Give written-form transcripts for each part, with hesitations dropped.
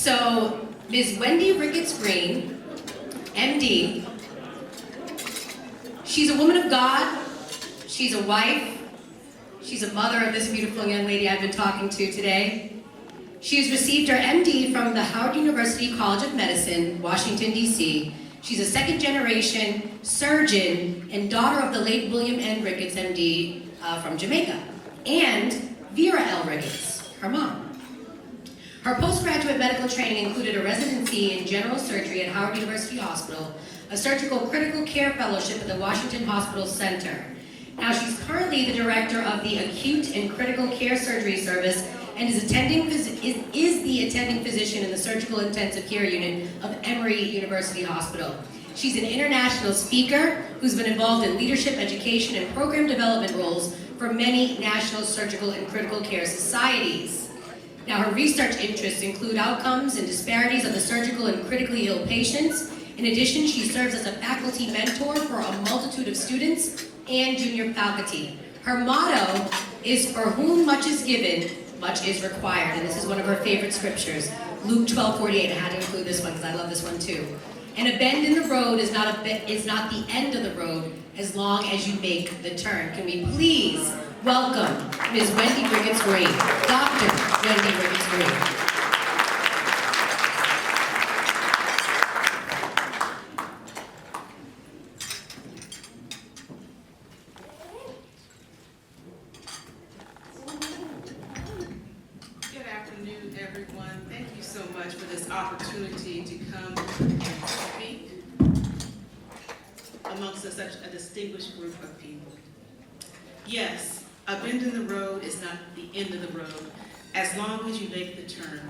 So, Ms. Wendy Ricketts-Green, MD, she's a woman of God, she's a wife, she's a mother of this beautiful young lady I've been talking to today. She has received her MD from the Howard University College of Medicine, Washington, D.C. She's a second-generation surgeon and daughter of the late William N. Ricketts, MD, from Jamaica, and Vera L. Ricketts, her mom. Her postgraduate medical training included a residency in general surgery at Howard University Hospital, a surgical critical care fellowship at the Washington Hospital Center. Now she's currently the director of the Acute and Critical Care Surgery Service and is the attending physician in the Surgical Intensive Care Unit of Emory University Hospital. She's an international speaker who's been involved in leadership, education, and program development roles for many national surgical and critical care societies. Now, her research interests include outcomes and disparities of the surgical and critically ill patients. In addition, she serves as a faculty mentor for a multitude of students and junior faculty. Her motto is, "For whom much is given, much is required," and this is one of her favorite scriptures, Luke 12:48. I had to include this one because I love this one too. And a bend in the road is not the end of the road as long as you make the turn. Can we please welcome Ms. Wendy Ricketts-Green, Dr. Wendy Ricketts-Green. Everyone, thank you so much for this opportunity to come and speak amongst such a distinguished group of people. Yes, a bend in the road is not the end of the road, as long as you make the turn.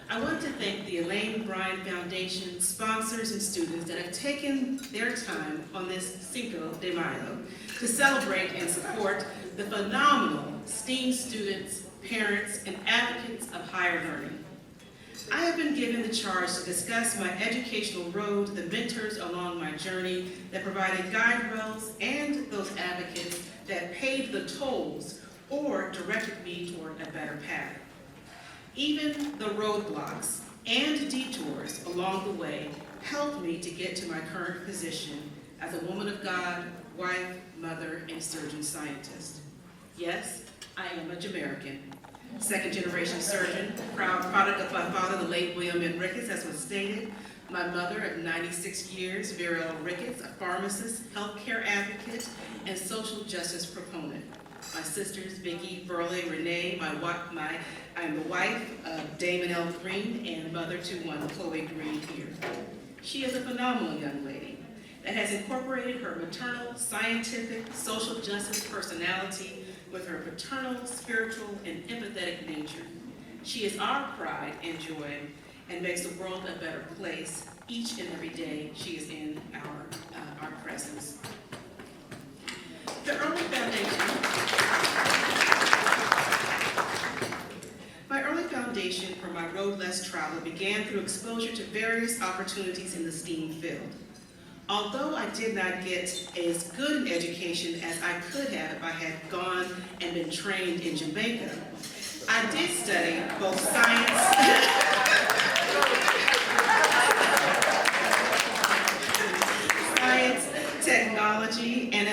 I want to thank the Elaine Bryant Foundation sponsors and students that have taken their time on this Cinco de Mayo to celebrate and support the phenomenal STEAM students, parents, and advocates of higher learning. I have been given the charge to discuss my educational road, the mentors along my journey that provided guide rails, and those advocates that paid the tolls or directed me toward a better path. Even the roadblocks and detours along the way helped me to get to my current position as a woman of God, wife, mother, and surgeon scientist. Yes, I am a Jamaican, second-generation surgeon, proud product of my father, the late William N. Ricketts, as was stated. My mother of 96 years, Vera L. Ricketts, a pharmacist, healthcare advocate, and social justice proponent. My sisters, Vicki, Burley, Renee, I am the wife of Damon L. Green and mother to one, Chloe Green here. She is a phenomenal young lady that has incorporated her maternal, scientific, social justice personality with her paternal, spiritual, and empathetic nature. She is our pride and joy and makes the world a better place each and every day she is in our presence. My early foundation for my road less traveled began through exposure to various opportunities in the STEAM field. Although I did not get as good an education as I could have if I had gone and been trained in Jamaica, I did study both science, technology, and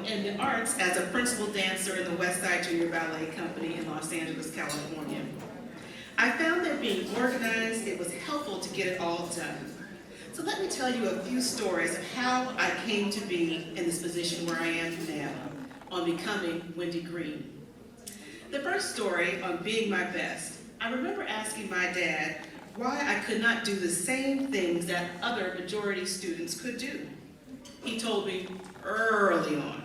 in the arts as a principal dancer in the West Side Junior Ballet Company in Los Angeles, California. I found that being organized, it was helpful to get it all done. So let me tell you a few stories of how I came to be in this position where I am now, on becoming Wendy Green. The first story on being my best, I remember asking my dad why I could not do the same things that other majority students could do. He told me early on,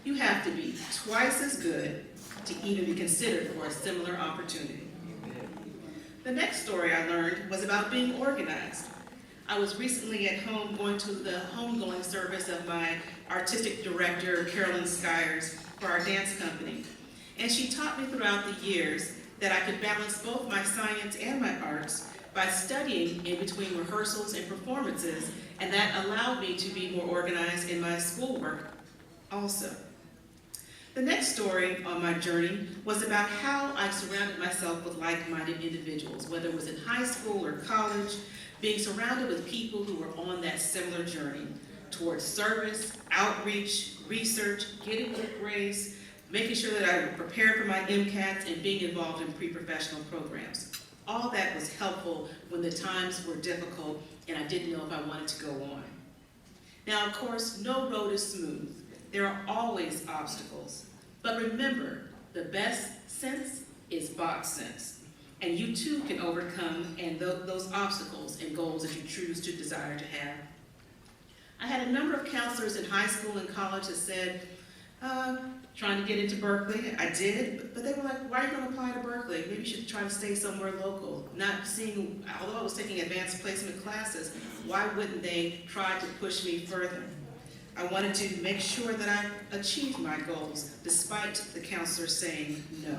you have to be twice as good to even be considered for a similar opportunity. The next story I learned was about being organized. I was recently at home going to the homegoing service of my artistic director, Carolyn Skyers, for our dance company. And she taught me throughout the years that I could balance both my science and my arts by studying in between rehearsals and performances, and that allowed me to be more organized in my schoolwork also. The next story on my journey was about how I surrounded myself with like-minded individuals, whether it was in high school or college, being surrounded with people who were on that similar journey towards service, outreach, research, getting good grades, making sure that I prepared for my MCATs, and being involved in pre-professional programs. All that was helpful when the times were difficult and I didn't know if I wanted to go on. Now, of course, no road is smooth. There are always obstacles. But remember, the best sense is box sense. And you too can overcome those obstacles and goals that you choose to desire to have. I had a number of counselors in high school and college that said, trying to get into Berkeley. I did, but they were like, why are you going to apply to Berkeley? Maybe you should try to stay somewhere local. Not seeing, although I was taking advanced placement classes, why wouldn't they try to push me further? I wanted to make sure that I achieved my goals, despite the counselor saying no.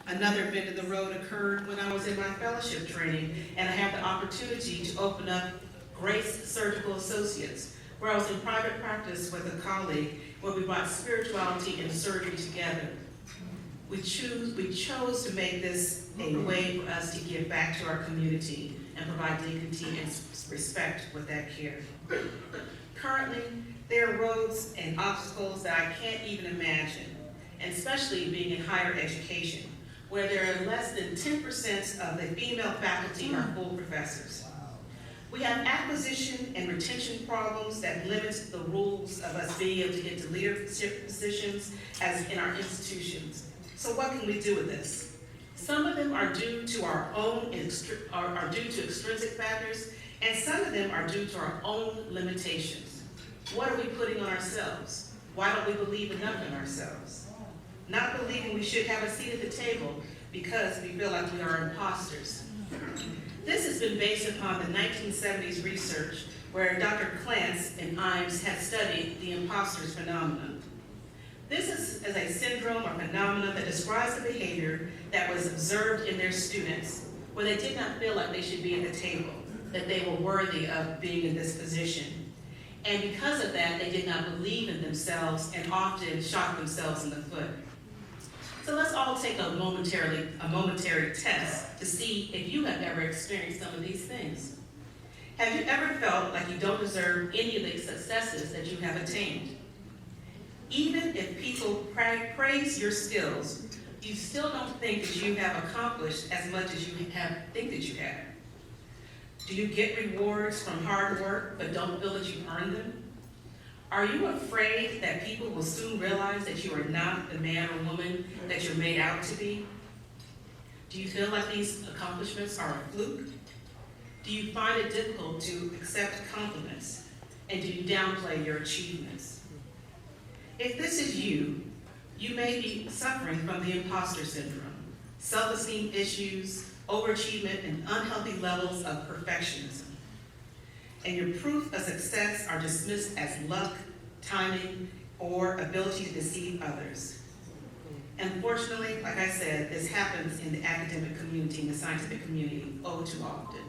Another bend in the road occurred when I was in my fellowship training, and I had the opportunity to open up Grace Surgical Associates, where I was in private practice with a colleague, where we brought spirituality and surgery together. We chose to make this a way for us to give back to our community and provide dignity and respect with that care. Currently, there are roads and obstacles that I can't even imagine, and especially being in higher education, where there are less than 10% of the female faculty are full professors. We have acquisition and retention problems that limit the rules of us being able to get to leadership positions as in our institutions. So what can we do with this? Some of them are due to our own are due to extrinsic factors, and some of them are due to our own limitations. What are we putting on ourselves? Why don't we believe enough in ourselves? Not believing we should have a seat at the table because we feel like we are imposters. This has been based upon the 1970s research where Dr. Clance and Imes had studied the imposters phenomenon. This is a syndrome or phenomenon that describes the behavior that was observed in their students where they did not feel like they should be at the table, that they were worthy of being in this position. And because of that, they did not believe in themselves and often shot themselves in the foot. So let's all take a momentary test to see if you have ever experienced some of these things. Have you ever felt like you don't deserve any of the successes that you have attained? Even if people praise your skills, you still don't think that you have accomplished as much as you think that you have. Do you get rewards from hard work but don't feel that you earned them? Are you afraid that people will soon realize that you are not the man or woman that you're made out to be? Do you feel like these accomplishments are a fluke? Do you find it difficult to accept compliments? And do you downplay your achievements? If this is you, you may be suffering from the imposter syndrome, self-esteem issues, overachievement, and unhealthy levels of perfectionism. And your proof of success are dismissed as luck, timing, or ability to deceive others. Unfortunately, like I said, this happens in the academic community, in the scientific community, oh too often.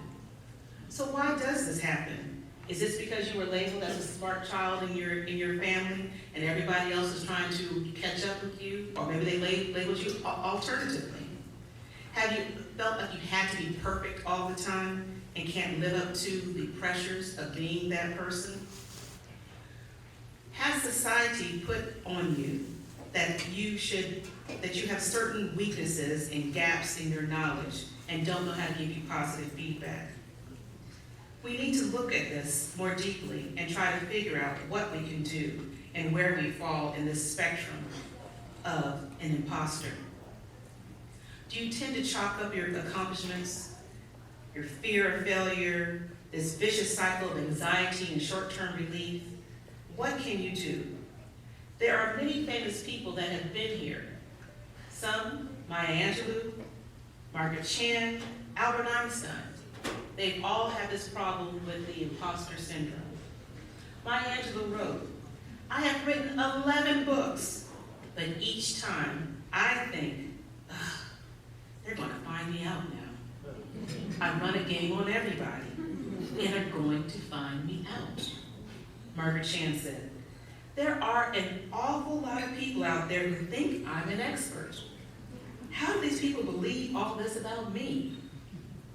So why does this happen? Is this because you were labeled as a smart child in your family and everybody else is trying to catch up with you? Or maybe they labeled you alternatively. Have you felt like you had to be perfect all the time and can't live up to the pressures of being that person? Has society put on you that you have certain weaknesses and gaps in your knowledge and don't know how to give you positive feedback? We need to look at this more deeply and try to figure out what we can do and where we fall in this spectrum of an imposter. Do you tend to chalk up your accomplishments, your fear of failure, this vicious cycle of anxiety and short-term relief? What can you do? There are many famous people that have been here. Some, Maya Angelou, Margaret Chan, Albert Einstein. They've all had this problem with the imposter syndrome. Maya Angelou wrote, "I have written 11 books, but each time I think, they're going to find me out now. I run a game on everybody, and they're going to find me out." Margaret Chan said, There are an awful lot of people out there who think I'm an expert. How do these people believe all this about me?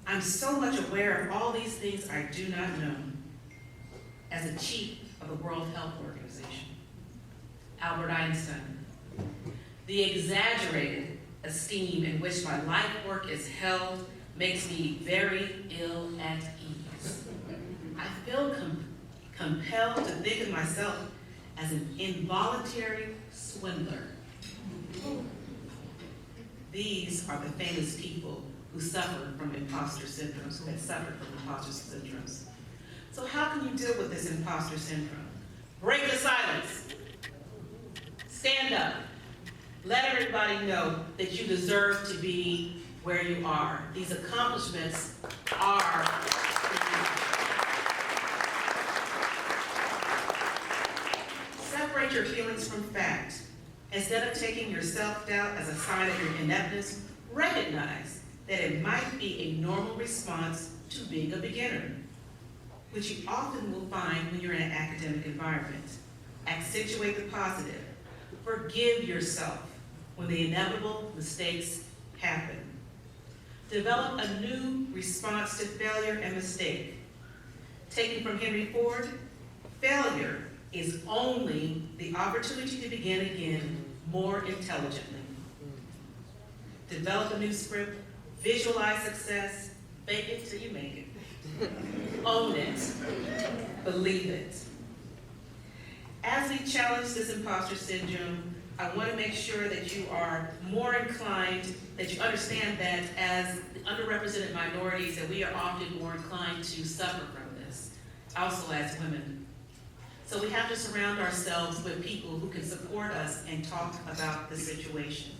I'm so much aware of all these things I do not know. As the chief of the World Health Organization, Albert Einstein, the exaggerated esteem in which my life work is held makes me very ill at ease. I feel compelled to think of myself as an involuntary swindler. These are the famous people who suffer from imposter syndromes, who have suffered from imposter syndromes. So how can you deal with this imposter syndrome? Break the silence. Stand up. Let everybody know that you deserve to be where you are. These accomplishments are for you. Separate your feelings from fact. Instead of taking your self-doubt as a sign of your ineptness, recognize that it might be a normal response to being a beginner, which you often will find when you're in an academic environment. Accentuate the positive. Forgive yourself when the inevitable mistakes happen. Develop a new response to failure and mistake. Taken from Henry Ford, failure is only the opportunity to begin again more intelligently. Develop a new script, visualize success, fake it till you make it. Own it, believe it. As we challenge this imposter syndrome, I want to make sure that you are more inclined, that you understand that as underrepresented minorities, that we are often more inclined to suffer from this, also as women. So we have to surround ourselves with people who can support us and talk about the situation.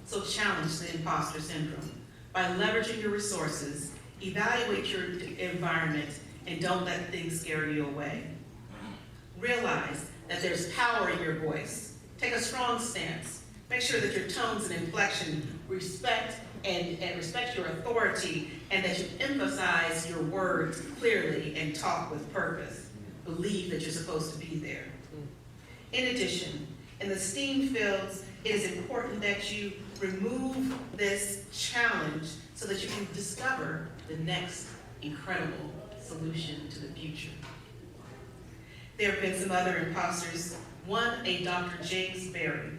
So challenge the imposter syndrome by leveraging your resources, evaluate your environment, and don't let things scare you away. Realize that there's power in your voice. Take a strong stance. Make sure that your tones and inflection respect your authority, and that you emphasize your words clearly and talk with purpose. Believe that you're supposed to be there. In addition, in the STEAM fields, it is important that you remove this challenge so that you can discover the next incredible solution to the future. There have been some other imposters. One, a Dr. James Berry.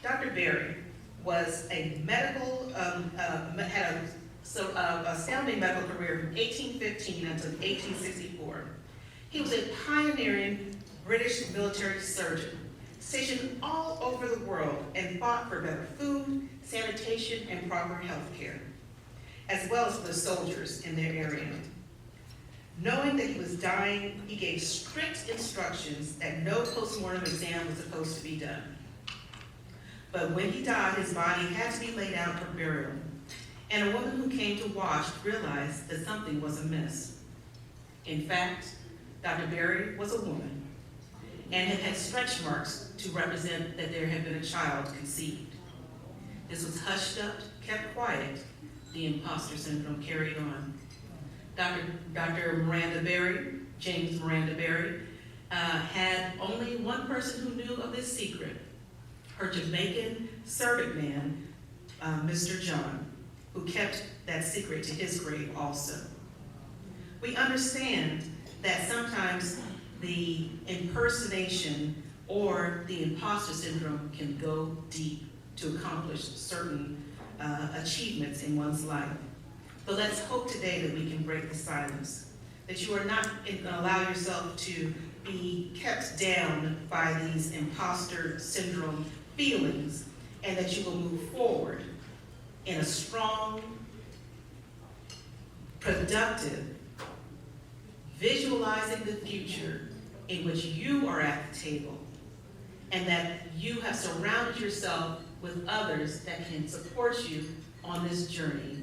Dr. Berry was a medical, had an astounding medical career from 1815 until 1864. He was a pioneering British military surgeon, stationed all over the world and fought for better food, sanitation, and proper health care, as well as for the soldiers in their area. Knowing that he was dying, he gave strict instructions that no postmortem exam was supposed to be done. But when he died, his body had to be laid out for burial, and a woman who came to watch realized that something was amiss. In fact, Dr. Berry was a woman and had stretch marks to represent that there had been a child conceived. This was hushed up, kept quiet. The imposter syndrome carried on. Dr. Miranda Berry, James Miranda Berry, had only one person who knew of this secret, her Jamaican servant man, Mr. John, who kept that secret to his grave also. We understand that sometimes the impersonation or the imposter syndrome can go deep to accomplish certain achievements in one's life. But let's hope today that we can break the silence, that you are not going to allow yourself to be kept down by these imposter syndrome feelings, and that you will move forward in a strong, productive, visualizing the future in which you are at the table, and that you have surrounded yourself with others that can support you on this journey.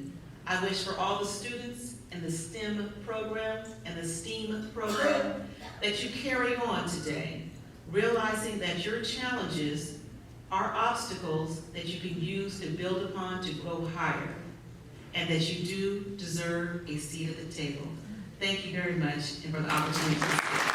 I wish for all the students in the STEM program and the STEAM program that you carry on today, realizing that your challenges are obstacles that you can use to build upon to go higher, and that you do deserve a seat at the table. Thank you very much, and for the opportunity to speak.